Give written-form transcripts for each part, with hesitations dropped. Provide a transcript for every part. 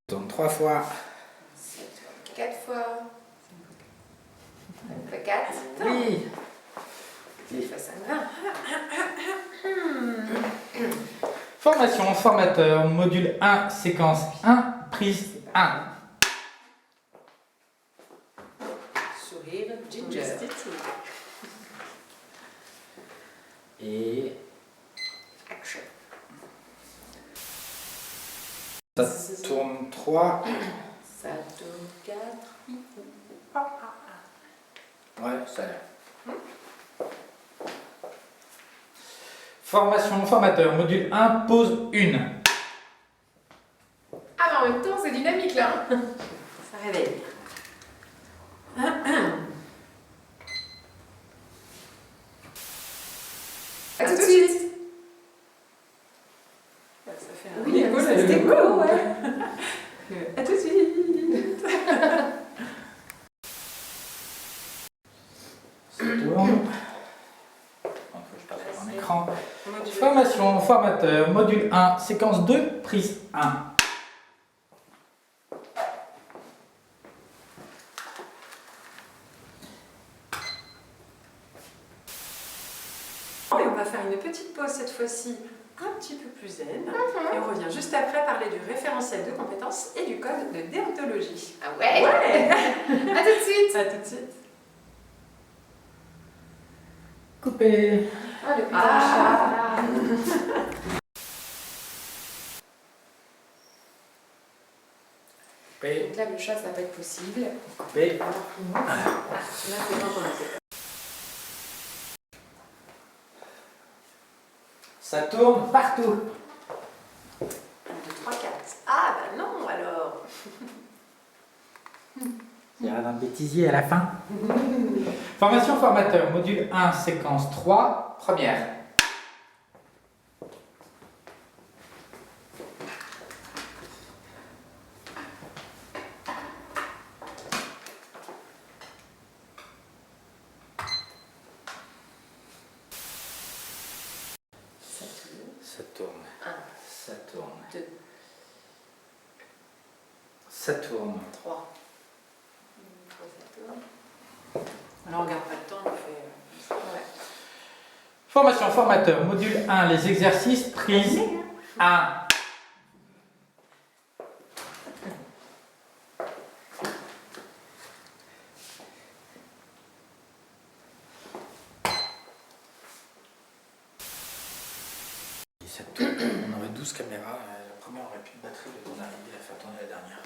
Tourne 3 fois. 4 fois. 4. Oui. Je fais ça là. Formation, formateur, module 1, séquence 1, prise 1. Sourire, ginger. Et Action. ça tourne 3. Ça tourne 4. Ouais, ça a l'air. Formation, formateur, module 1, pause 1. Ah mais en même temps c'est dynamique là. Ça réveille. À tout de suite. Ça fait un Oui, écho, c'était là, cool, ouais. À tout de suite. Ça tourne. Il faut que je passe sur mon écran. Formation, formateur, module 1, séquence 2, prise 1. Et on va faire une petite pause cette fois-ci un petit peu plus zen. Et on revient juste après parler du référentiel de compétences et du code de déontologie. Ah ouais. Ouais. À tout de suite. À tout de suite. Coupé. Ah le putain chat. Coupé. Donc là le chat ça va pas être possible. Coupé. Là c'est quand on a fait. Ça tourne partout. 1, 2, 3, 4. Ah bah non alors. Il y a un bêtisier à la fin. Formation, formateur, module 1, séquence 3, première. Ça tourne. 1, Ça tourne. 2, Ça tourne. 3. Alors on regarde pas le temps, on fait. Ouais. Formation, formateur, module 1, les exercices, prise 1. Ça tourne. On aurait 12 caméras. La première aurait plus de batterie de ton arrivée à faire tourner la dernière.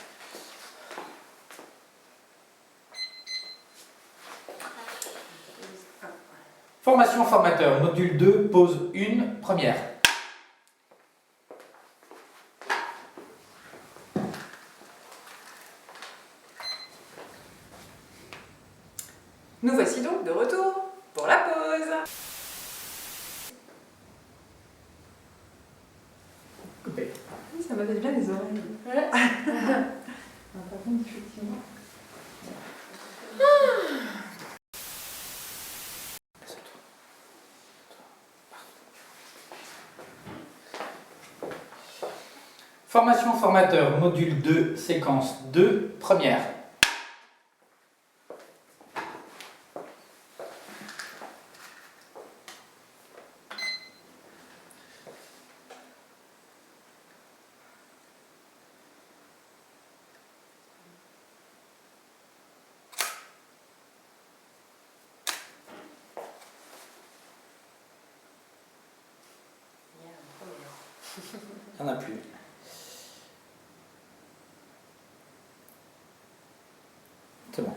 Formation, formateur, module 2, pause 1, première. Nous voici donc de retour pour la pause. Coupé. Oui, ça m'appelle bien les oreilles. Ouais. Par contre, effectivement. Formation, formateur, module 2, séquence 2, première. Il n'y en a plus. C'est bon.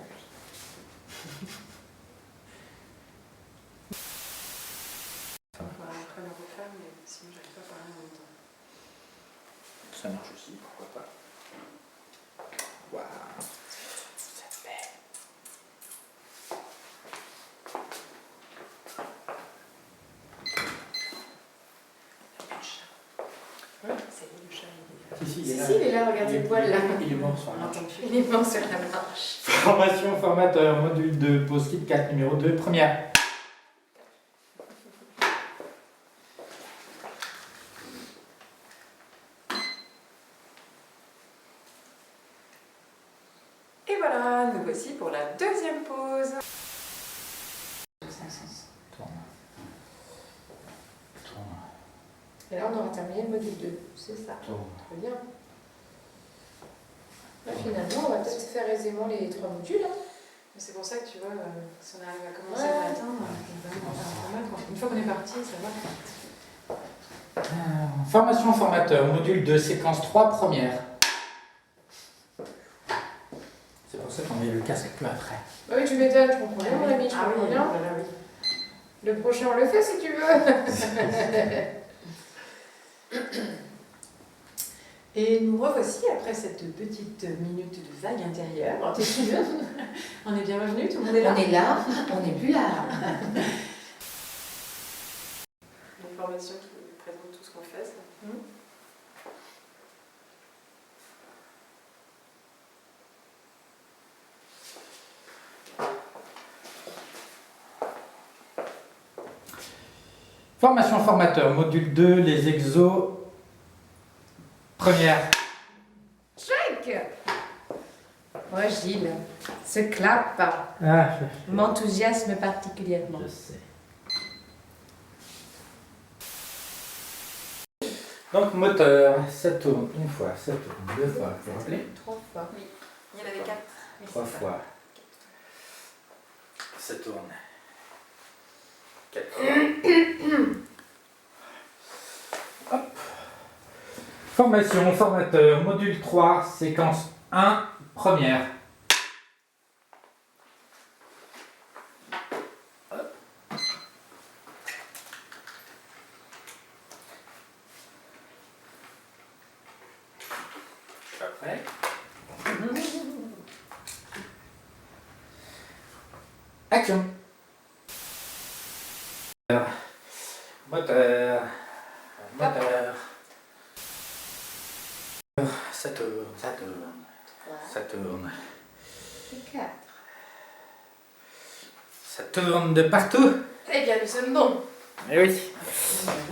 On va après le refaire, mais sinon j'arrive pas à parler en même temps. Ça marche aussi, pourquoi pas. Waouh, c'est belle. C'est le chat. Si, Si, il est là, regarde ses poils là. Il est mort sur la On marche. l'entend plus. Il est mort sur la marche. Formation, formateur, module 2, pause kit 4, numéro 2, première. voilà, nous voici pour la deuxième pause. Tourne. Tourne. Et là, on aura terminé le module 2. C'est ça. Tourne. Très bien. Là, finalement, on va peut-être faire aisément les 3 modules. Hein. C'est pour ça que tu vois, si on arrive à commencer le matin, on va faire pas mal. Une fois qu'on est parti, ça va. Formation formateur, module 2, séquence 3, première. C'est pour ça qu'on met le casque peu après. Bah oui, tu m'étonnes, je comprends bien, mon ami, je comprends bien. Voilà, oui. Le prochain, on le fait si tu veux. Et nous revoici après cette petite minute de vague intérieure. On est bien revenu, tout le monde est là. On est là, on n'est plus là. Une formation qui présente tout ce qu'on fait. Ça. Formation formateur, module 2, les exos, première. Moi, Gilles, ce clap m'enthousiasme particulièrement. Je sais. Donc moteur, ça tourne une fois, ça tourne deux fois, vous vous rappelez? 3 fois. Oui, il y en avait 4. 3 fois. Ça tourne. 4 fois. Hop. Formation, formateur, module 3, séquence 1, première. Hop. Je suis prêt. Action. Moteur. Moteur. Ça tourne, ça tourne, ça tourne. Et 4. Ça tourne de partout. Eh bien, nous sommes bons. Eh oui.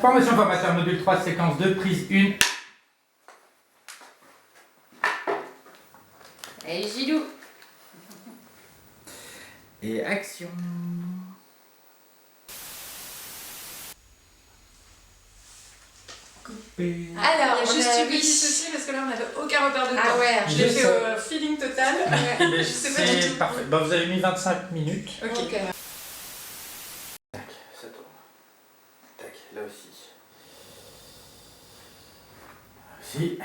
Formation formateur, module 3, séquence 2, prise 1. Allez, Gilou. Et action. Coupé. Alors, Il y a juste on a une petite souci parce que là on n'avait aucun repère de temps. Ah ouais, Je l'ai je fait sais. au feeling total. Mais Je sais pas du c'est tout. parfait. Bon, vous avez mis 25 minutes. Ok. Tac, ça tourne. Tac, là aussi. Là aussi.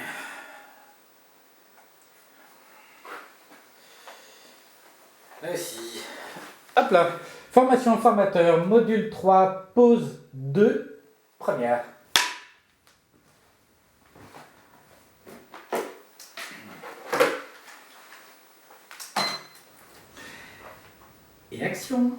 Là aussi. Hop là. Formation formateur, module 3, pause 2, première. Et action.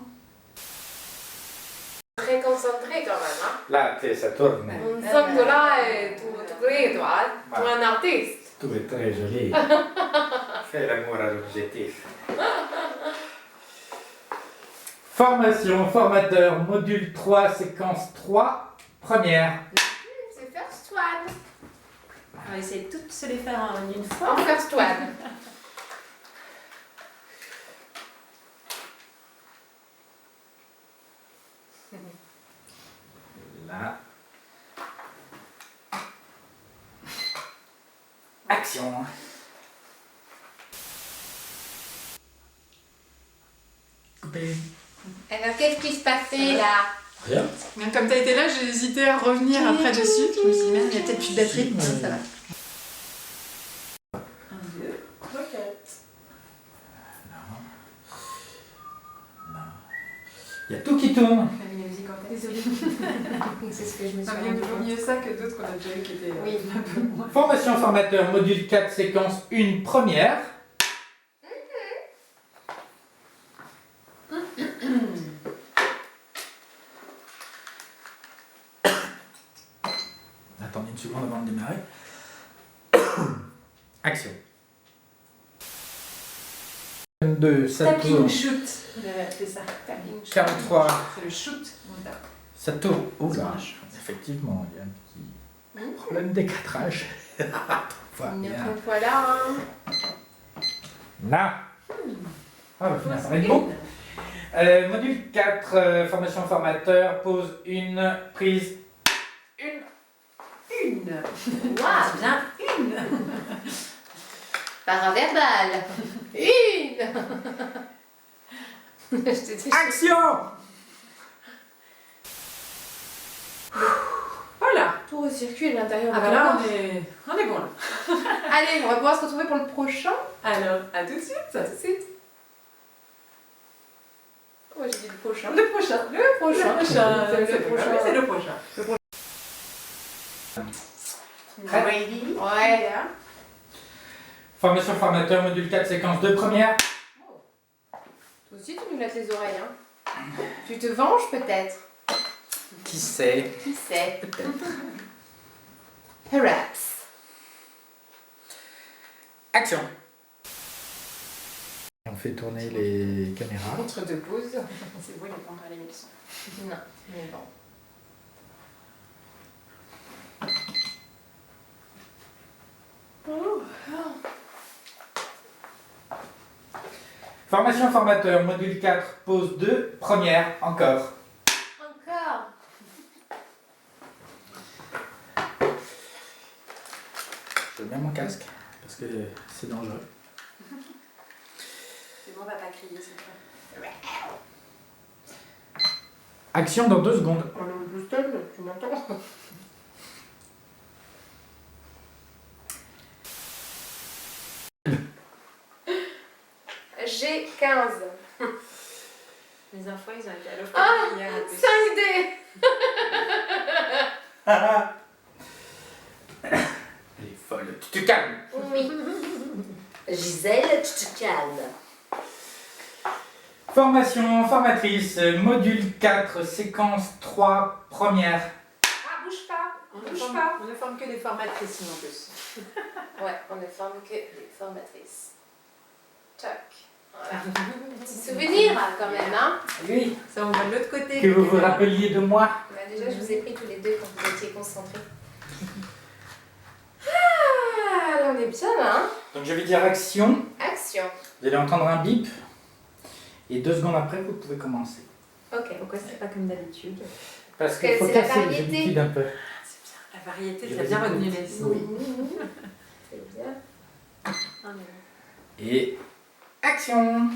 Très concentré quand même. Hein. Là, ça tourne. On sent que là, tu es, toi, tu es un artiste. Tout est très joli. Fais l'amour à l'objectif. Formation, formateur, module 3, séquence 3, première. C'est First One. On va essayer de toutes se les faire en une fois. En First One. Là. Action. Coupé. Alors, qu'est-ce qui se passait là? Rien. Comme tu as été là, j'ai hésité à revenir après dessus. Je me suis dit, merde, il y a peut-être plus de batterie. Non, ça va. 1, 2, 3, 4. Il y a tout qui tourne. On a mis la musique en tête. Désolée. C'est ce que je me suis Ça rendu vaut compte. mieux ça que d'autres qu'on a déjà eu qui étaient Oui. un peu moins. Formation formateur, module 4, séquence 1, première. Attendez une seconde avant de démarrer. Action. 2, ça Tapping tourne. shoot. On avait appelé ça. Tapping shoot. 43, C'est le shoot. Voilà. ça tourne. Oh Ça là, marche. effectivement, il y a un petit problème d'écatrage. Voilà. Une autre fois là. Hein. Là. Ah, bah, finalement, ça va être bon. Module 4, formation formateur, pose une, prise une. Waouh, c'est bien une. Paraverbal. Une. Je te dis. Action! Voilà. Tout recircule à l'intérieur. Ah de bah ton là, corps. on est bon là. Allez, on va pouvoir se retrouver pour le prochain. Alors, à tout de suite. Tout de suite. Moi j'ai dit le prochain. Le prochain. Le prochain. C'est le prochain. Oui, c'est le prochain. Prêt? Ready? Ouais. Formation formateur, module 4, séquence 2, première. Toi aussi tu nous laisses les oreilles, hein. Tu te venges peut-être. Qui sait? Qui sait? Perhaps. Action! On fait tourner les caméras. Entre deux pauses. C'est bon, il n'est pas encore allumé le son. Non, mais bon. Formation formateur, module 4, pause 2, première, encore. Encore. Je mets mon casque parce que c'est dangereux. C'est bon, on va pas crier cette fois. Action dans 2 secondes. On est au booster, tu m'entends? J'ai 15. Les infos, ils ont été à l'offre Ah, hier. 5D. Elle est folle. Tu te calmes. Oui. Gisèle, tu te calmes. Formation formatrice, module 4, séquence 3, première. Ah, bouge pas. Bouge pas. On ne forme que des formatrices sinon en plus. Ouais, on ne forme que les formatrices. Tac. Voilà. Petit souvenir quand même, hein. Oui. Ça, on va de l'autre côté. Que vous vous rappeliez de moi. Bah, déjà, je vous ai pris tous les deux quand vous étiez concentrés. Ah, là, on est bien là, hein. Donc je vais dire action. Action. Vous allez entendre un bip. Et 2 secondes après, vous pouvez commencer. Ok. Pourquoi c'est pas comme d'habitude? Parce que qu'il faut c'est la casser les variété. habitudes un peu. C'est bien. La variété, Je tu as vais bien écouter. retenu les Oui. C'est bien. Ah, mais- Et action.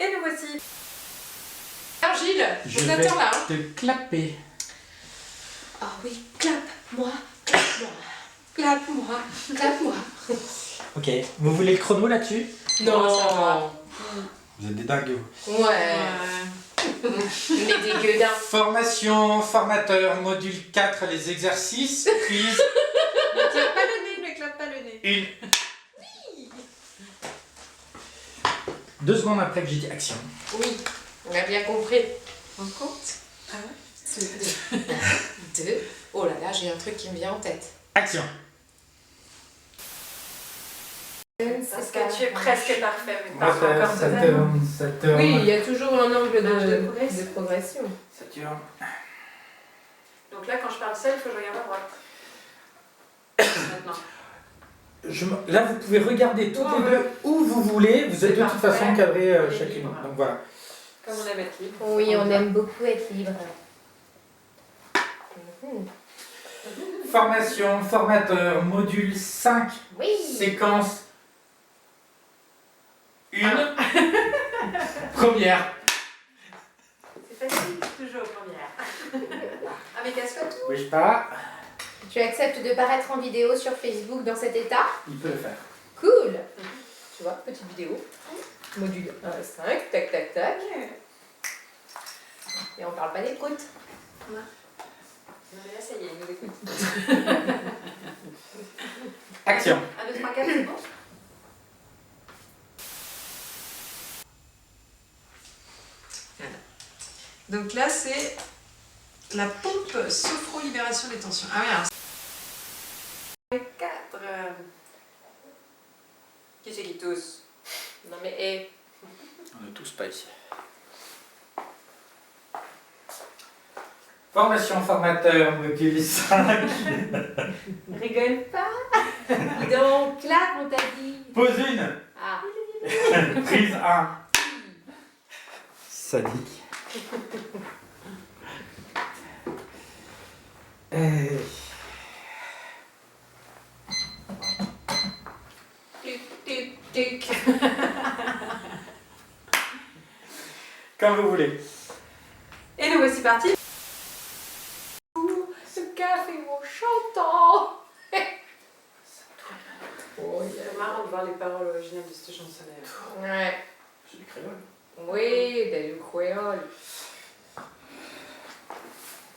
Et nous voici. Alors Gilles, Je on vais t'attend là. te clapper. Ah oui, clap-moi, clap-moi, clap-moi, clap-moi. Ok. Vous voulez le chrono là-dessus? Non, ça va. Vous êtes des dingues. vous. Ouais. Mais des gueudins. Formation formateur, module 4, les exercices, quiz. Ne tire pas le nez, ne clappe pas le nez. Une. 2 secondes après que j'ai dit action. Oui, on a bien compris. On compte? Ah ouais? C'est 2. 2. Oh là là, j'ai un truc qui me vient en tête. Action. Parce que tu es presque parfait, mais Moi, pas encore ça totalement. tourne, ça tourne. Oui, il y a toujours un angle Marge de, de progression. de progression. Ça tourne. Donc là, quand je parle seul, il faut que je regarde à droite. Maintenant. Là, vous pouvez regarder toutes Ouais, les ouais. deux où vous voulez. Vous C'est êtes de toute parfait. façon cadrés Et chacune. libre. Donc voilà. Comme on aime être libre. Oui, on aime beaucoup être libre. Formation, formateur, module 5, Oui. séquence 1. Première. C'est facile, toujours première. Ah, mais casse-toi tout. Bouge pas. Tu acceptes de paraître en vidéo sur Facebook dans cet état? Il peut le faire. Cool. Tu vois, petite vidéo. Module 1 à 5, tac tac tac. Et on parle pas des proutes. Non, mais là, ça y est, il nous écoute. Action. 1, 2, 3, 4, c'est bon? Voilà. Donc là, c'est la pompe sophro-libération des tensions. Ah oui, alors. 4. Qui c'est qui tousse? Non mais hé. On ne tousse pas ici. Formation, formateur, module 5. Rigole pas. Donc, clap, on t'a dit. Pause 1. Ah. Prise 1. Sadique. Tuc, tuc, tuc. Comme vous voulez. Et nous voici partis. Ce café mon chantant. C'est marrant de voir les paroles originales de cette chanson d'ailleurs. Ouais. C'est du créole. Oui, t'as du créole.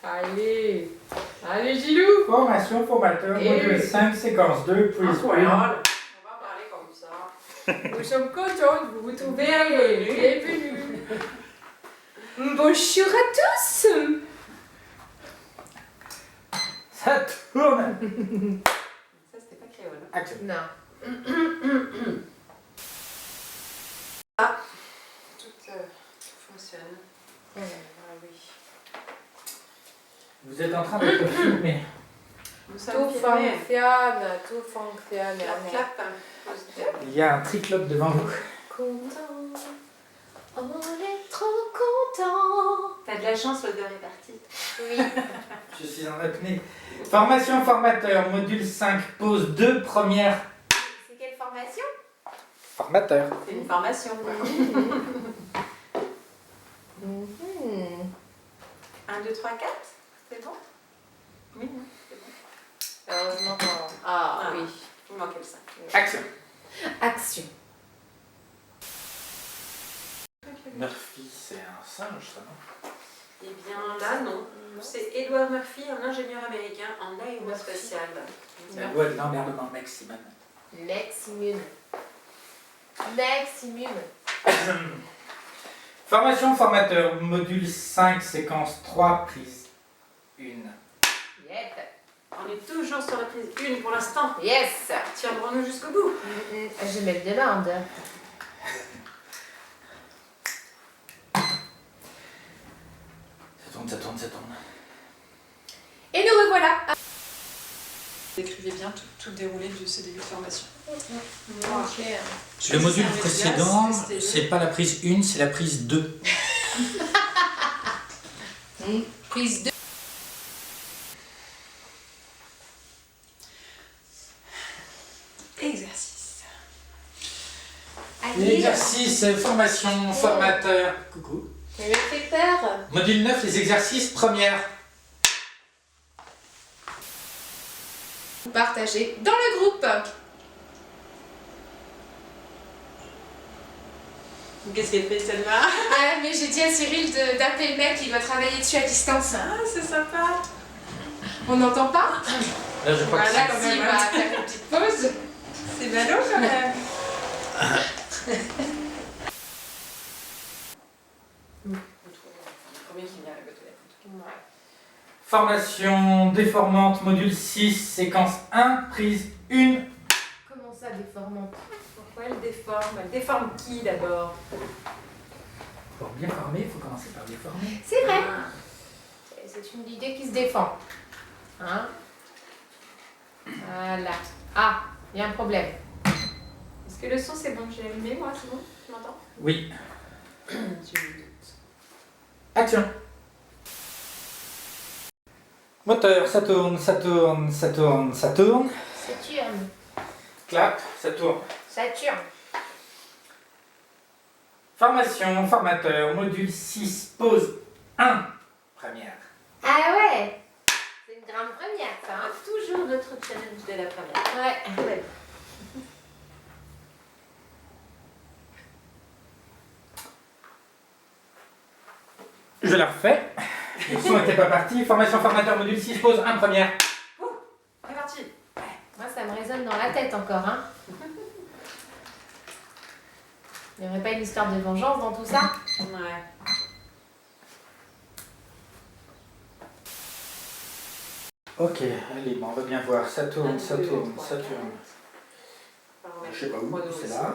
Allez. Allez, Gilou. Formation formateur, Et module oui. 5, séquence 2, prise 1. On va parler comme ça. Nous sommes contents de vous retrouver. Bienvenue. Bonjour à tous. Ça tourne. Ça, c'était pas créole. Action. Non. Tout fonctionne. Ah oui. Vous êtes en train d'être filmé. Nous Tout sommes filmés. fonctionne, tout fonctionne. Clap, clap. Il y a un triclope devant vous. Content, on est trop content. T'as de la chance, l'odeur est partie. Oui. Je suis en apnée. Formation formateur, module 5, pause 2, première. C'est quelle formation? Formateur. C'est une formation. Quoi. 1, 2, 3, 4. C'est bon? Oui, c'est bon. Heureusement qu'on... Ah Ah. oui. Il manquait le 5. Action. Action. Murphy, c'est un singe, ça, non? Eh bien là, non. C'est Edward Murphy, un ingénieur américain en aérospatial. C'est la loi de l'emmerdement maximum. Maximum. Maximum. Formation formateur, module 5, séquence 3, prise 1. Yep. On est toujours sur la prise 1 pour l'instant. Yes. Tiendrons-nous jusqu'au bout. Je me le demande. Ça tourne, ça tourne, ça tourne. Et nous revoilà. Décrivez bien tout le déroulé de ce début de formation. Ok. Le module C'est un précédent, médias, c'est c'est pas la prise 1, c'est la prise 2. Prise 2. Exercice. L'exercice, formation formateur. Coucou. Il me fait peur. Module 9, les exercices, première. Partagez dans le groupe. Qu'est-ce qu'elle fait, Selma? Ah, mais j'ai dit à Cyril d'appeler le mec qui doit travailler dessus à distance. Ah, c'est sympa. On n'entend pas? Là, je crois que Voilà, quand si, même, on va faire une petite pause. C'est ballot quand même. Le premier qui vient à la côté. Formation déformante, module 6, séquence 1, prise 1. Comment ça, déformante? Pourquoi elle déforme? Elle déforme qui d'abord? Pour bien former, il faut commencer par déformer. C'est vrai. C'est une idée qui se défend. Hein? Voilà. Ah, il y a un problème. Est-ce que le son c'est bon? J'ai allumé moi, c'est bon? Tu m'entends? Oui. Action. Moteur, ça tourne, ça tourne, ça tourne, ça tourne. Saturne. Clap, ça tourne. Saturne. Formation formateur, module 6, pause 1, première. Ah ouais. C'est une grande première, ça. Hein? Toujours notre challenge de la première. Ouais. Je la refais. Le son n'était pas parti. Formation formateur, module 6, pause 1, première. C'est parti. Moi, ça me résonne dans la tête encore. Hein? Il n'y aurait pas une histoire de vengeance dans tout ça? Ouais. Ok, allez, bon, on va bien voir. Ça tourne, ça 1, 2, tourne, 3, ça 4. tourne. On va remettre Je sais pas où, le chrono c'est aussi. là.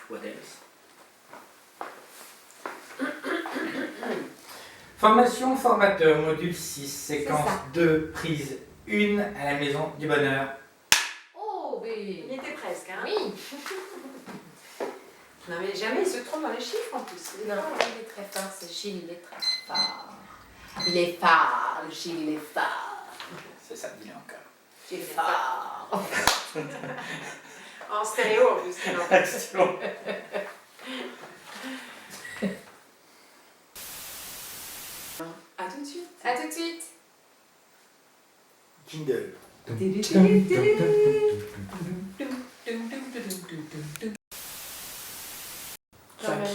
What else? Formation formateur, module 6, séquence ça. 2, prise 1 à la maison du bonheur. Oh, mais... Il était presque, hein. Oui. Non mais jamais il se trompe dans les chiffres en plus. Non, il est très fort, ce Gilles, il est très fort. Il est fort, le Gilles, il est fort. C'est ça, dis-le encore. Il est fort. En stéréo en plus. c'est normal. Action. À tout de suite. À tout de suite. Jingle. Check.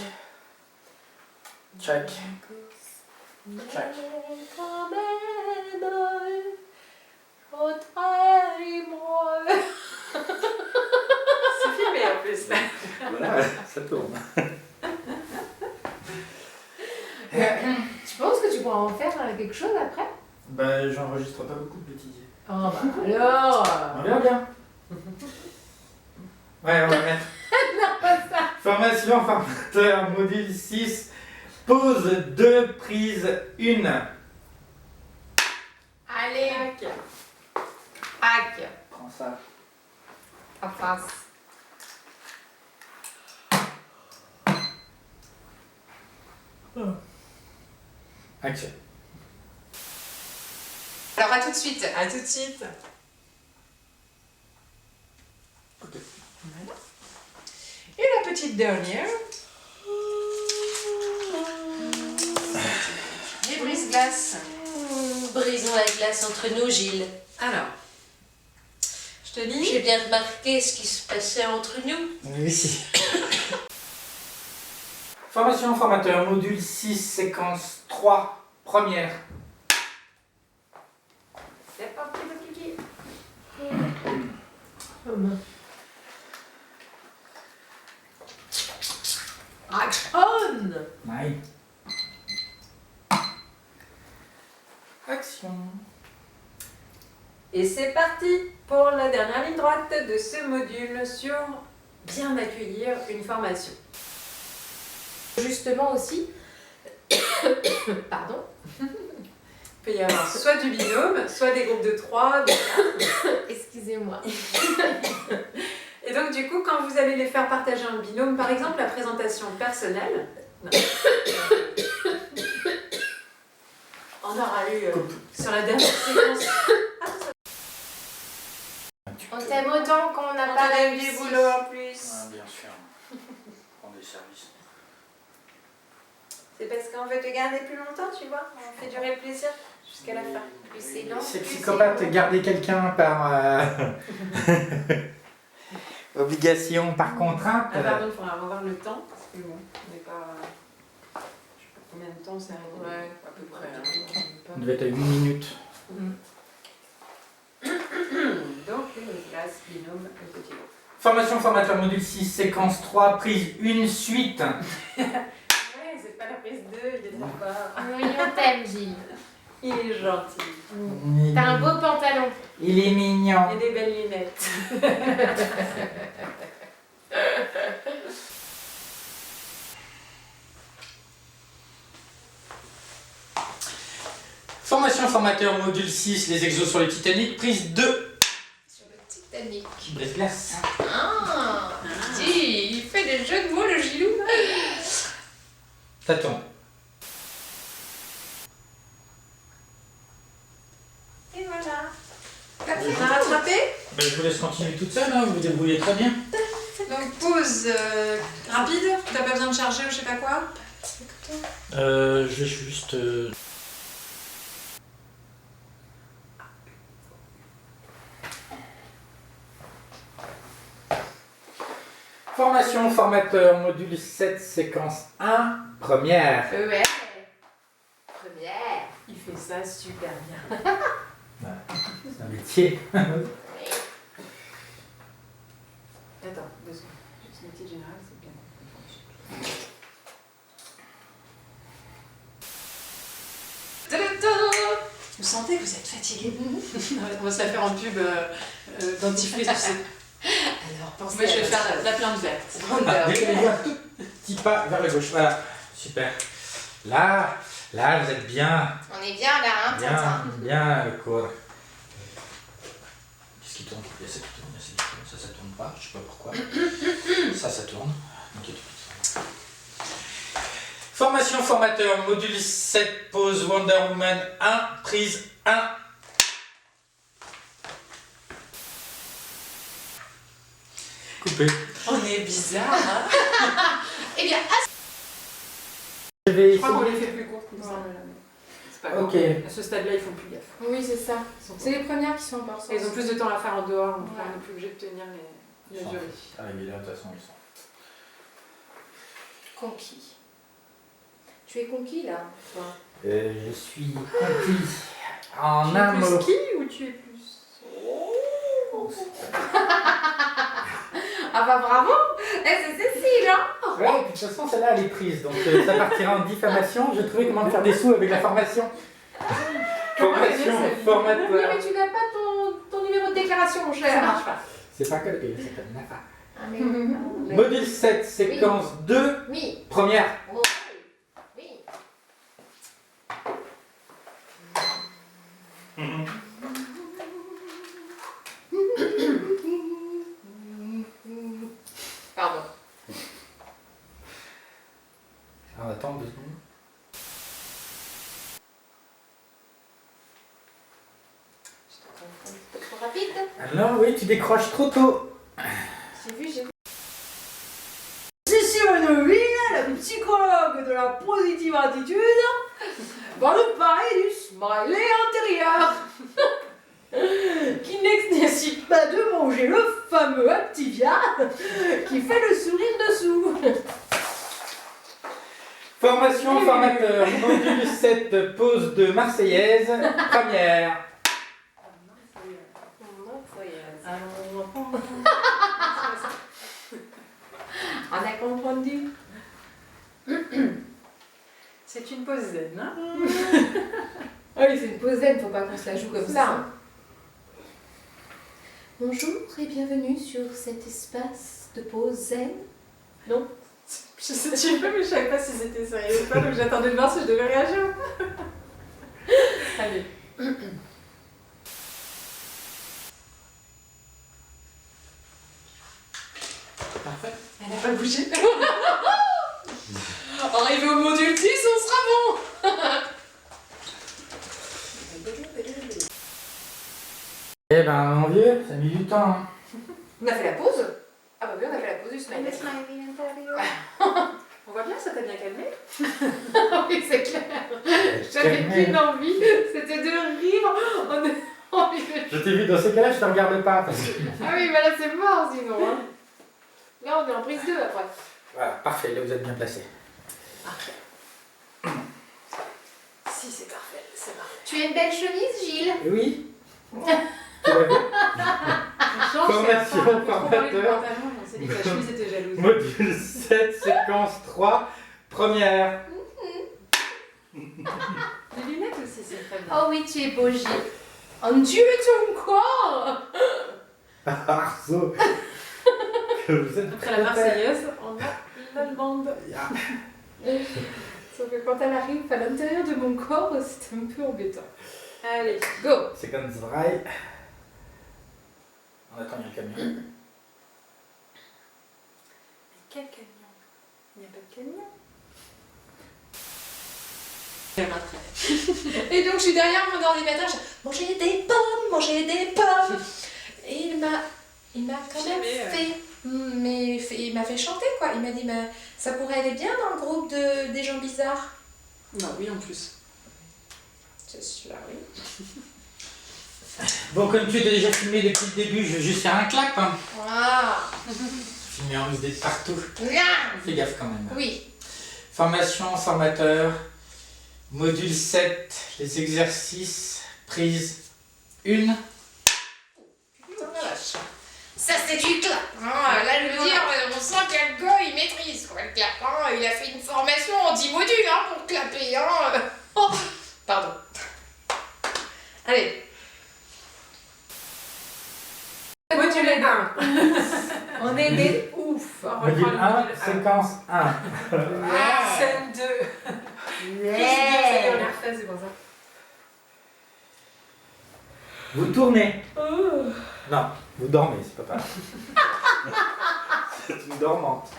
Check. Check. C'est filmé en plus. Voilà, ça tourne. Tu penses que tu pourras en faire quelque chose après? Ben, j'enregistre pas beaucoup de bêtises. Oh bah alors. On verra bien. Ouais, on va mettre. Non, pas ça. Formation formateur, module 6, pause 2, prise 1. Allez, Tac. hack, Prends ça. en face. Action. Alors à tout de suite. À tout de suite. Ok. Voilà. Et la petite dernière. Les brise-glaces. Brisons la glace entre nous, Gilles. Alors, je te lis. J'ai bien remarqué ce qui se passait entre nous. Oui. Formation formateur, module 6, séquence 3, première. C'est parti, le kiki. Action. Ouais. Action. Et c'est parti pour la dernière ligne droite de ce module sur bien accueillir une formation. Justement aussi, pardon, Il peut y avoir soit du binôme, soit des groupes de 3, de 4. excusez-moi. Et donc du coup, quand vous allez les faire partager en binôme, par exemple la présentation personnelle, on aura eu sur la dernière séquence. On t'aime autant qu'on n'a pas On réussi. du boulot en plus. Bien sûr. Prends des services. C'est parce qu'on veut te garder plus longtemps, tu vois. On fait durer le plaisir jusqu'à la fin. Plus c'est long, C'est plus psychopathe, c'est long. garder quelqu'un par obligation, par contrainte. Ah pardon, il faudra revoir le temps. Parce que bon, on n'est pas. Je sais pas combien de temps ça a. Ouais, à peu près. On devait être à 8 minutes. Donc, les glaces, binôme, le petit lot. Formation formateur, module 6, séquence 3, prise 1, suite. Ouais, c'est pas la prise 2, il est trop fort. Oui, on t'aime, Gilles. Il est gentil. T'as un beau pantalon. Il est mignon. Et des belles lunettes. Formation formateur, module 6, les exos sur le Titanic, prise 2. Sur le Titanic. Brise-glace. Ah, dis, il fait des jeux de mots, le Gilou. T'attends. Et voilà. On On a rattrapé. Ben, je vous laisse continuer toute seule, hein, vous vous débrouillez très bien. Donc, pause rapide. T'as pas besoin de charger ou je sais pas quoi. Je vais juste... Formation formateur, module 7, séquence 1, première. Ouais. Première. Il fait ça super bien. C'est un métier. Attends, 2 secondes. Juste une petite générale, c'est bien. Vous sentez que vous êtes fatigué. On va se la faire en pub dentifrice, tu sais. Alors, pensez Moi, je vais à faire votre- la plante verte. Décalez-vous un tout petit pas vers la gauche. Voilà, super. Là, Là, vous êtes bien. On est bien là, hein, Tintin. Bien court. Qu'est-ce qui tourne? Il y a ça qui tourne, il y a ça qui tourne. Ça tourne pas, je sais pas pourquoi. Ça tourne. Donc, il y a tout. Formation formateur, module 7, pause Wonder Woman 1, prise 1. Coupé. On est bizarre, hein? Eh bien, Je vais Je crois qu'on essayer. les fait plus courtes comme ça. C'est pas Ok. grave. À ce stade-là, ils font plus gaffe. oui, c'est ça. C'est les premières qui sont importantes. Ils ont plus de temps à faire en dehors, donc Ouais. on n'est plus obligé de tenir la durée. Ah, il est là, de toute façon, ils sont. Conquis. Tu es conquis là, toi. Je suis conquis en Tu es un plus mot. ski ou tu es plus... Ah bah bravo. C'est Cécile, hein. Ouais, de toute façon, celle-là, elle est prise. Donc, ça partira en diffamation. J'ai trouvé comment faire des sous avec la formation. Formation, Oui, formateur. mais tu n'as pas ton numéro de déclaration, mon cher. Ça marche pas. C'est pas que le pays, ça s'appelle NAFA. Ah, mais... Module 7, séquence 2, Oui. première. Oh, oui. Pardon. On attend 2 secondes. Je te comprends un peu trop rapide. Alors, oui, tu décroches trop tôt. J'ai vu. C'est Simone Ville, la psychologue de la positive attitude, va nous parler du smiley intérieur, qui n'excite pas de manger le fameux Activia qui fait le sourire dessous. Formation, formateur, module 7, pause de Marseillaise, première. On a compris. C'est une pause zen, hein? Ah oui, c'est une pause zen, faut pas qu'on se la joue comme ça. Hein. Bonjour et bienvenue sur cet espace de pause zen. Non? Je sais pas, mais je savais pas si c'était sérieux ou pas, donc j'attendais de voir si je devais réagir. Allez. Parfait. Elle n'a pas bougé. Arrivé au module 10, on sera bon. Eh ben, mon vieux, ça a mis du temps. Hein. On a fait la pause? Ah bah oui, on a fait la pause du smiley. On voit bien, ça t'a bien calmé. Oui, c'est clair. J'avais qu'une envie, c'était de rire. Je t'ai vu dans ces cas-là, je te regarde pas. Parce que... Ah oui, bah là c'est mort sinon. Hein. Là on est en prise 2 après. Voilà, parfait, là vous êtes bien placé. Si, c'est parfait, c'est parfait. Tu as une belle chemise, Gilles? Oui. Tu l'as vu? Formation, formateur. On s'est dit que la chemise était jalouse. Module 7, séquence 3, première. Les lunettes aussi, c'est très bien. Oh oui, tu es beau, Gilles. En Dieu ton corps. Arceau. Que vous êtes Après la Marseillaise, on a l'allemande. Sauf que quand elle arrive à l'intérieur de mon corps, c'est un peu embêtant. Allez. Go. Séquence 3. On attend, il y a le camion. Quel camion? Il n'y a pas de camion. Et donc je suis derrière mon ordinateur, je manger des pommes, manger des pommes. Et il m'a quand même il m'a fait chanter quoi. Il m'a dit mais ça pourrait aller bien dans le groupe des gens bizarres. Non, oui, en plus. C'est celui-là, oui. Bon, comme tu étais déjà filmé depuis le début, je vais juste faire un clap. Hein. Ah. Filmé en SD de partout. Bien. Fais gaffe quand même. Oui. Formation, formateur. Module 7, les exercices, prise 1. Ça c'est du clap. Hein. Là je veux dire, on sent que le gars il maîtrise quoi, le clap. Hein. Il a fait une formation en 10 modules hein, pour clapper. Hein. Oh. Pardon. Allez. Module 1. On est des ouf. Module 1, séquence 1. Scène 2. Yeah. après, c'est pour ça. Vous tournez. Non, vous dormez, c'est pas pareil. C'est une dormante.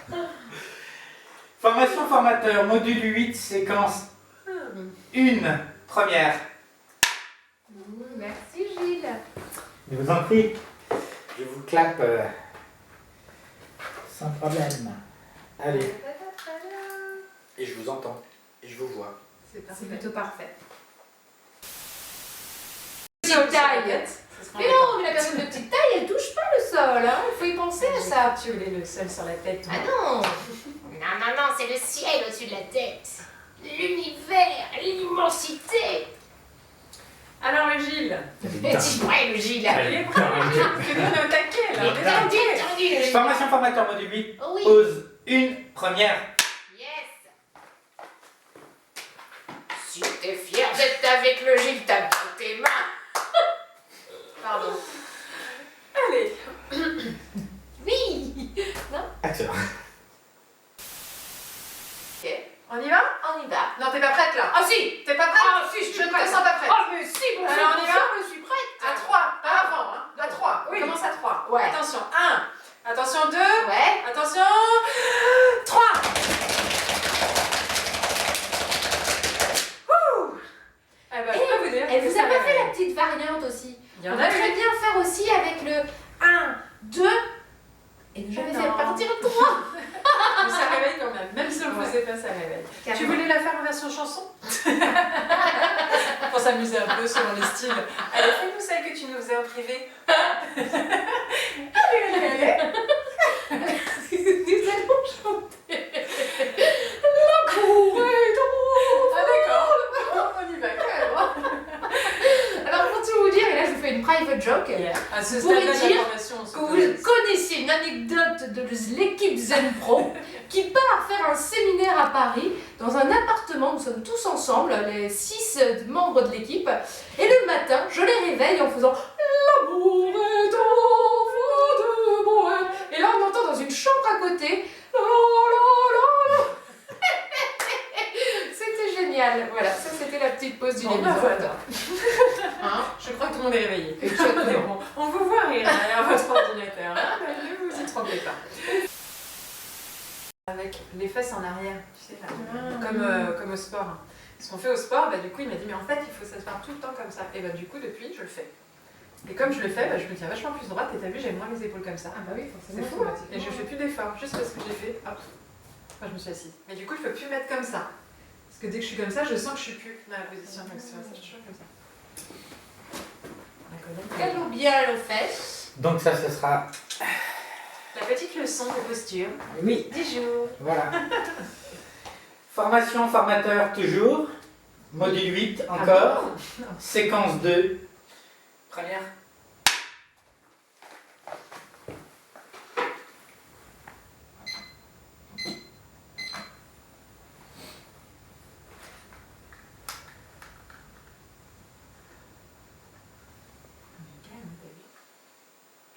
Formation formateur, module 8, séquence 1, première. Merci Gilles. Je vous en prie, je vous clappe sans problème. Allez, et je vous entends, et je vous vois. C'est parfait. C'est plutôt parfait. Petite taille. Mais non, mais la personne de petite taille, elle touche pas le sol, hein. Il faut y penser à ça. Tu voulais le sol sur la tête. Ah non. Non, c'est le ciel au-dessus de la tête. L'univers, l'immensité. Alors, le Gilles. Petit prêt, le Gilles. Il est prêt, le Gilles. Tu nous au taquet, là. On est Tendu, taquet. tendu, le Gilles. Formation formateur, module 8, Oh oui. pause 1, première. Yes. Si t'es fier d'être avec le Gilles, t'as dans tes mains. Pardon. Allez. Oui. Action. Ok. On y va? On y va. Non, t'es pas prête, là. Ah si. T'es pas prête? Ah si, je Je suis ne te prête. sens pas prête. Ah mais si, bon Alors, on y va? je suis prête. À 3, pas avant, hein. À 3. Oui. Commence à 3. Ouais. Attention, 1. Attention, 2. Ouais. Attention, 3. Eh ben, je peux vous dire Elle que vous ça a pas fait réveille. la petite variante aussi? Il y On en va a très eu. bien faire aussi avec le 1, 2 et je vais Non. faire partir 3. Mais ça réveille quand même. Même si on ne le faisait pas, ça réveille. Tu voulais la faire en version chanson? Pour s'amuser un peu selon les styles. Allez, fais-nous celle que tu nous faisais en privé. Nous allons chanter. Ah d'accord, on y va quand même. Alors pour tout vous dire, et là je vous fais une private joke, À ce Vous stade de pourrez la dire formation, on se que vous connaît. connaissez une anecdote de l'équipe Zen Pro qui part faire un séminaire à Paris dans un appartement, nous sommes tous ensemble, les 6 membres de l'équipe, et le matin je les réveille en faisant l'amour est un feu de bohème, et là on entend dans une chambre à côté la, la, la, la. C'était génial, voilà, ça c'était la petite pause d'une Bon, bah, émission. voilà. Hein? Je crois que tout le monde est réveillé. Exactement. Bon, on vous voit rire derrière votre ordinateur. Hein, ne vous y trompez pas. Avec les fesses en arrière, tu sais, là, comme au sport. Ce qu'on fait au sport, bah, du coup, il m'a dit, mais en fait, il faut s'asseoir tout le temps comme ça. Et bah, du coup, depuis, je le fais. Et comme je le fais, bah, je me tiens vachement plus droite. Et t'as vu, j'ai moins les épaules comme ça. Ah bah oui, C'est fou, hein. Et je fais plus d'efforts, juste parce que j'ai fait, hop, moi je me suis assise. Mais du coup, je peux plus mettre comme ça. Parce que dès que je suis comme ça, je sens que je suis plus dans la position comme ça. Je suis toujours comme ça. Allons bien aux fesses. Donc ça, ce sera... La petite leçon de posture. Oui, du jour. voilà. Formation formateur toujours. Module 8 encore. Ah bon? Séquence 2. Première.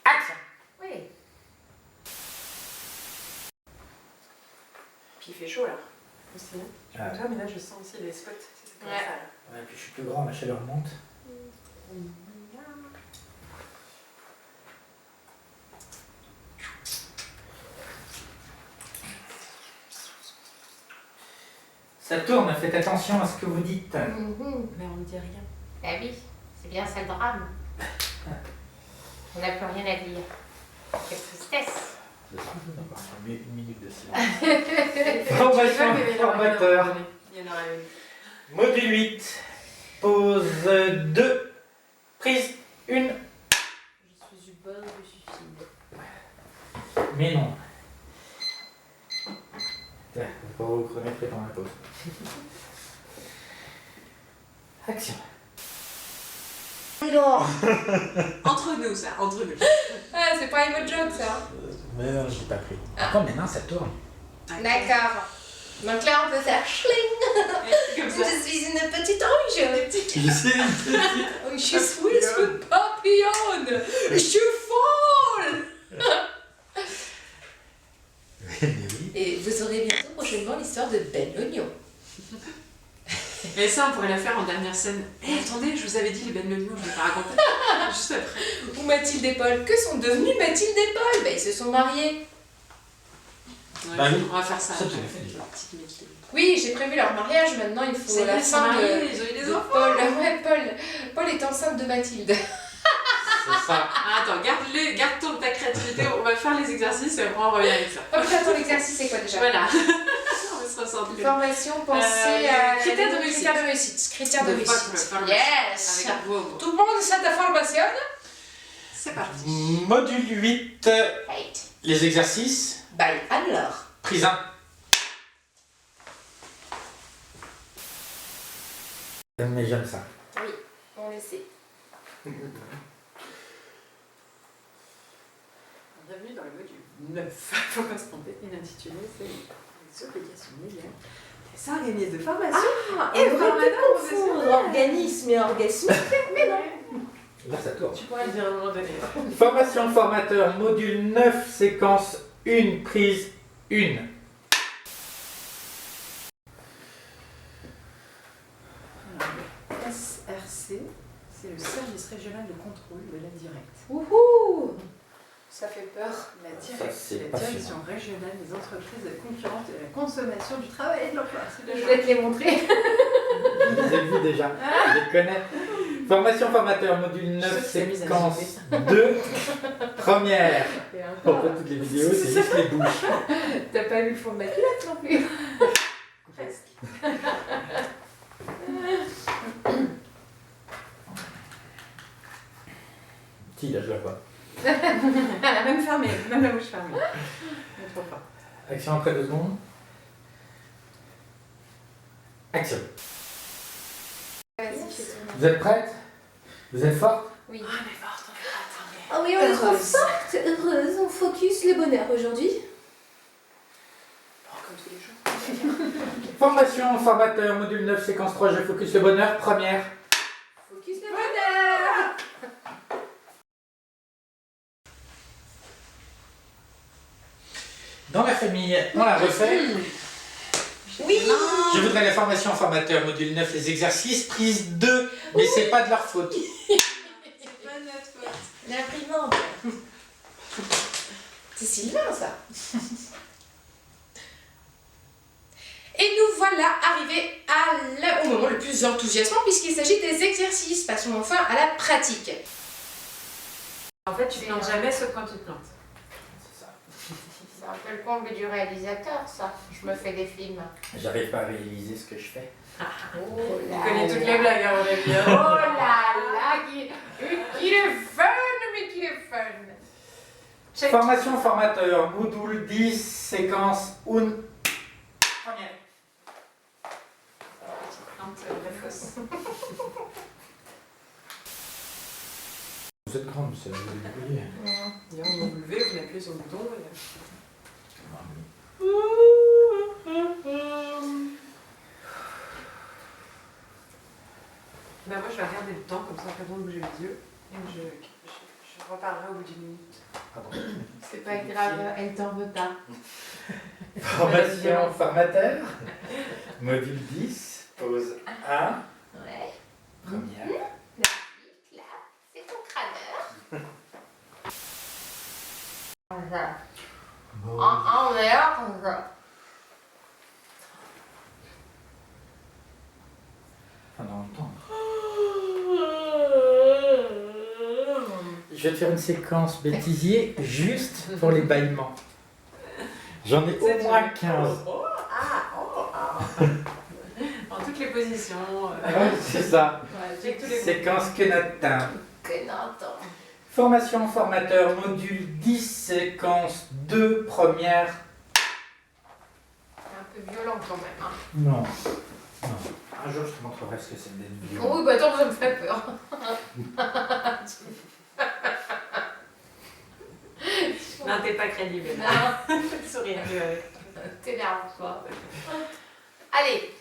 Action. Oui. Puis il fait chaud là. Aussi. Je sais pas Ah. toi, mais là je sens aussi les spots. C'est comme Ouais. ça, là. Ouais, puis je suis plus grand, ma chaleur monte. Ça tourne, faites attention à ce que vous dites. Mais on ne dit rien. Bah oui, c'est bien ça le drame. On n'a plus rien à dire. Quelle tristesse. Une minute de silence. Formation formateur. Il y en aura une. Module 8. Pause 2. Prise 1. Je suis bonne, je suis fine. Mais non. Tiens, on va vous remettre pendant la pause. Action. Entre nous, ça, entre nous. Ah, c'est pas une joke ça. Mais non, je l'ai pas pris. Attends, maintenant ça tourne. D'accord. Donc là, on peut faire schling. Comme Je ça. suis une petite ange. Je suis Swiss papillon. Je vole. Mais oui. Et vous aurez bientôt prochainement l'histoire de Ben l'oignon. Et ça, on pourrait la faire en dernière scène. Eh, attendez, je vous avais dit les Ben Lelio, je ne vais pas raconter. Juste après. Ou Mathilde et Paul. Que sont devenus Mathilde et Paul? Ils se sont mariés. Ouais, Bah oui. on va faire ça. Ça, tu après. l'as fait déjà. Petite Mathilde. Oui, j'ai prévu leur mariage. Maintenant, il faut Ça y la est, c'est fin marié, de, ils ont eu des de enfants. Paul. Ouais, Paul est enceinte de Mathilde. C'est ça. Ah, attends, garde ta créativité, on va faire les exercices et on revient avec ça. Oh, attends, l'exercice, c'est quoi déjà? Voilà. On va se ressentir. Formation, pensée à... critères de réussite. Critères de réussite. Critères de réussite. Formation. Yes. Avec un beau mot. Tout le monde ça ta formation? C'est parti. Module 8, Right. les exercices. By Anne-Laure. Prise 1. Mais j'aime ça. Oui, on le sait. Bienvenue dans le module 9. Faut pas se tromper. L'intitulé, c'est les obligations légales des organismes de formation. Et confondre organisme et orgasme. Mais non. Là, ça tourne. Tu pourrais le dire à un moment donné. Formation formateur, module 9, séquence 1, prise 1. SRC, c'est le service régional de contrôle de l'aide directe. Wouhou. Ça fait peur. La, Ça, c'est la passionnant. direction régionale des entreprises concurrentes de la consommation du travail et de l'emploi. C'est Je vais te les montrer. Je les ai vus déjà, je les connais. Formation formateur, module 9, Je sais que c'est séquence mis 2, première. En fait, toutes les vidéos, c'est juste les bouches. T'as pas vu le fond de ma culotte non plus? Presque. Si, là, je la vois. Même fermée, même la bouche fermée. Mais trop fort. Action après 2 secondes. Action. Vous êtes prêtes? Vous êtes fortes? Oui. Ah, mais forte, on verra, attendez. Ah oui, on est trop forte, heureuse, on focus le bonheur aujourd'hui. Bon, comme tous les jours. Formation formateur, module 9, séquence 3, je focus le bonheur, première. Focus le bonheur. Dans la famille, on la refait. Oui. Je voudrais la formation formateur, module 9, les exercices, prise 2, mais c'est pas de leur faute. C'est pas notre faute. L'imprimante. C'est Sylvain ça. Et nous voilà arrivés au moment le plus enthousiasmant puisqu'il s'agit des exercices. Passons enfin à la pratique. En fait, tu ne plantes jamais sauf quand tu te plantes. C'est ça. C'est un peu le comble du réalisateur, ça. Je me fais des films. J'arrive pas à réaliser ce que je fais. Oh Tu là connais toutes les là. blagues, hein, Aurélie. Oh là là, qu'il est fun, mais qu'il est fun. Check. Formation formateur, module 10, séquence 1, première. Plante vraie fausse. Vous êtes grande, ça vous débrouiller. D'ailleurs, vous vous levez, vous appuyez sur le bouton. Bah moi, je vais regarder le temps, comme ça, pas besoin de bouger les yeux. Et je reparlerai au bout d'une minute. Pardon. C'est pas grave, elle t'en veut pas. Formation formateur, module 10, pause 1, Ouais. première. Là, c'est ton crâneur. Bon. On est là, comme ça. Ah, dans le temps. Je vais te faire une séquence bêtisier juste pour les bâillements. J'en ai au moins 15. En toutes les positions. Ouais, c'est ça. J'ai tous les Séquence Kenatin. Que n'entend. Formation formateur, module 10, séquence 2, première. Un peu violent quand même. Hein. Non. Non. Un jour, je te montrerai ce que c'est d'être violent. Oui, bah attends, ça me fait peur. Non, t'es pas crédible. Non, Sourire. t'énerve quoi. Allez.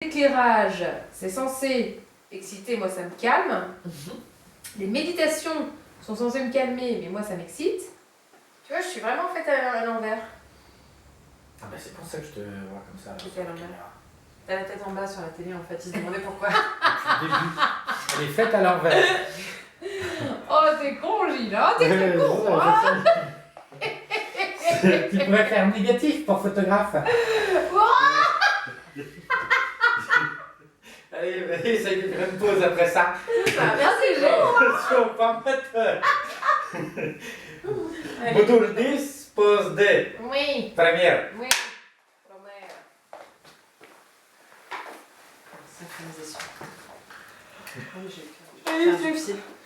L'éclairage, c'est censé exciter, moi ça me calme. Les méditations sont censées me calmer, mais moi ça m'excite. Tu vois, je suis vraiment faite à l'envers. Ah bah c'est pour ça que je te vois comme ça. Qui était à l'envers. T'as la tête en bas sur la télé en fait, ils se demandaient pourquoi. Depuis le début. Elle est faite à l'envers. Oh, t'es con, Gilles, hein, t'es très con, hein. Tu pourrais faire négatif pour photographe. Allez, essaye de faire une pause après ça. Merci, Gilles. Sur formateur. Module 10, pause D. Oui, Première. oui. Synchronisation.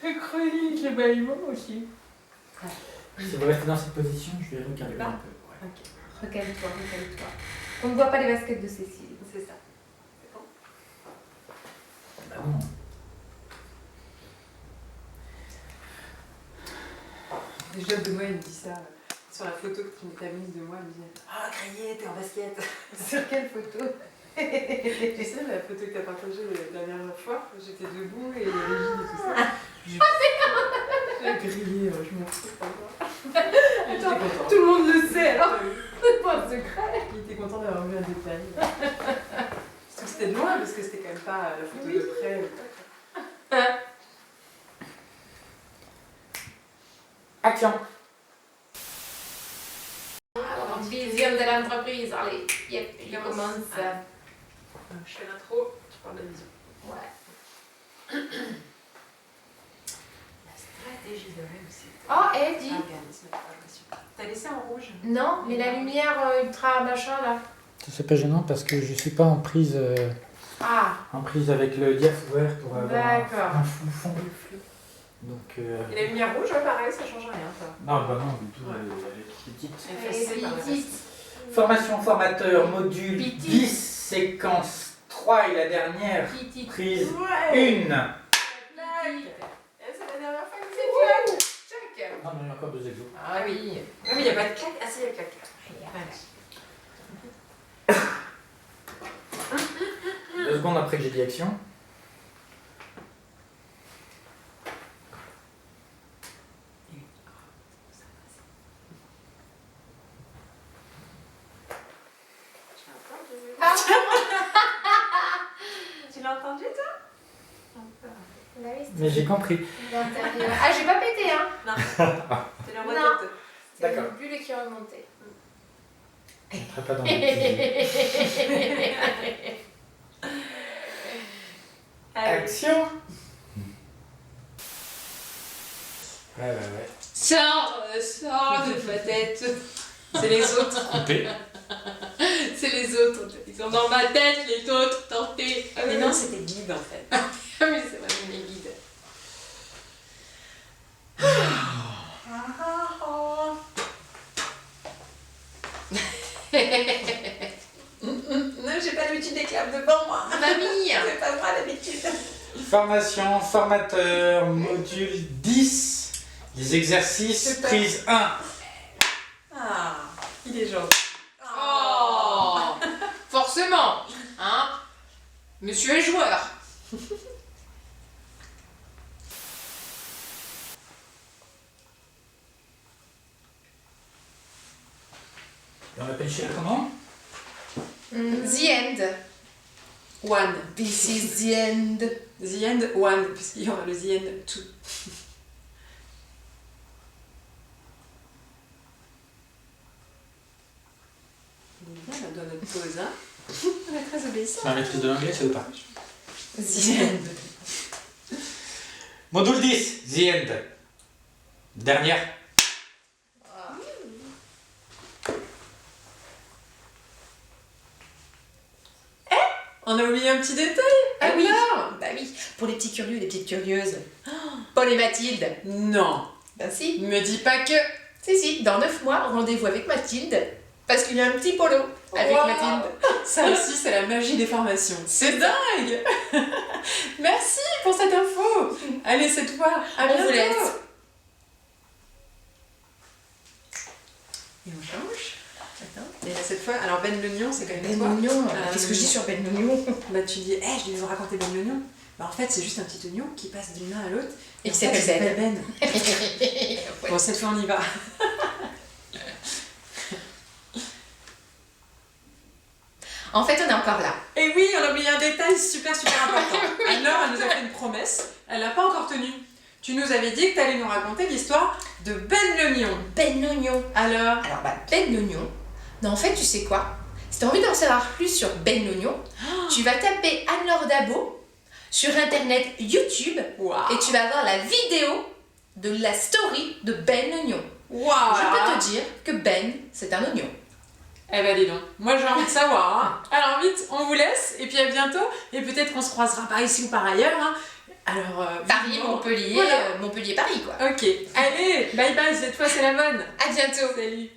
Je croyais que les baillements aussi. Si vous restez dans cette position, je vais regarder un peu. Ouais. Recale-toi, recale-toi. On ne voit pas les baskets de Cécile. C'est ça. C'est bon. Bah non. Déjà de moi, il me dit ça. Sur la photo que tu m'as mise de moi, il me dit ah, Grillé, t'es en basket. Sur quelle photo? Tu sais, la photo que t'as partagée la dernière fois, j'étais debout et il y avait Gilles et tout ça. J'ai grillé, je m'en fous, pas moi. Attends, tout le monde le sait, alors. C'est pas un secret. Il était content d'avoir vu un détail. Surtout que c'était de loin, parce que c'était quand même pas la photo de près. Action. Vision de l'entreprise, allez. Yep, je commence. Je fais l'intro, tu parles de la vision. Ouais. La stratégie de réussite. Oh, Eddie. Organisme de formation. T'as laissé en rouge? Non, mais la lumière ultra machin là. C'est pas gênant parce que je suis pas en prise avec le diaph ouvert pour avoir D'accord. un fond. Donc, Et la lumière rouge, ouais, pareil, ça change rien, ça. non, bah non, du tout, Ouais. elle est petite. Effacée par la Petite. Formation formateur, module Petite. 10, séquence 3 et la dernière Petite. prise Ouais. 1. Clac. Et c'est la dernière fois que c'est clac. Check. Non, mais il y a encore 2 exos. Ah oui. Oui, mais il n'y a pas de clac. Ah si, il y a clac. Voilà. 2 secondes après que j'ai dit action. Tu l'as entendu, toi? Mais j'ai compris. L'intérieur. Ah, j'ai pas pété, hein. Tu l'as Non. entendu. C'est D'accord. le bulle qui est remonté. Je ne serai pas dans mes Action. Ouais. Sors de ma tête. C'est les autres. Coupé. C'est les autres. Ils sont dans ma tête, les autres. Tentez. Mais non, c'était guide, en fait. Ah oui, c'est vrai, mes guides. Non, j'ai pas l'habitude des claps devant moi. Mamie. C'est pas moi l'habitude. Formation formateur, module 10. Les exercices, prise 1. Ah, il est gentil. Oh. Forcément. Hein. Monsieur est joueur. On l'appelle chez comment? The end. One. This is the end. The end one, puisqu'il y aura le the end two. Il est bien là dans notre pause, hein. On est très obéissant. C'est la maîtrise de l'anglais, c'est ou pas? The end. Module 10, The End. Dernière. On a oublié un petit détail. Ah oui. Alors Bah oui. Pour les petits curieux et les petites curieuses. Paul et Mathilde. Non. Bah si. Me dis pas que. Si, dans 9 mois, rendez-vous avec Mathilde. Parce qu'il y a un petit polo avec Wow. Mathilde. Ça aussi, c'est la magie des formations. C'est dingue. Merci pour cette info. Allez, c'est toi. À On bientôt. vous laisse. Et on change. Attends. Et là, cette fois, alors Ben l'oignon, c'est quand même Ben toi. Oignon. Qu'est-ce que je dis sur Ben Oignon? Bah tu dis, je vais vous raconter Ben l'oignon. Bah en fait, c'est juste un petit oignon qui passe d'une main à l'autre. Et en qui fait, il s'appelle s'appelle Ben. Bon, cette fois, on y va. En fait, on est encore là. Et oui, on a oublié un détail super important. Anne-Laure, elle nous a fait une promesse, elle l'a pas encore tenue. Tu nous avais dit que tu allais nous raconter l'histoire de Ben l'oignon. Ben l'oignon. Alors, Ben l'oignon. Non, en fait, tu sais quoi? Si tu as envie d'en savoir plus sur Ben l'oignon, tu vas taper Anne-Laure Dabo sur internet YouTube et tu vas voir la vidéo de la story de Ben l'oignon. Waouh. Je peux te dire que Ben, c'est un oignon. Eh ben dis donc, moi j'ai envie de savoir. Hein. Alors vite, on vous laisse et puis à bientôt. Et peut-être qu'on se croisera par ici ou par ailleurs. Hein. Alors, Paris, vivement. Montpellier, Voilà. Montpellier, Paris quoi. Ok, allez, bye bye, cette fois c'est la bonne. À bientôt. Salut.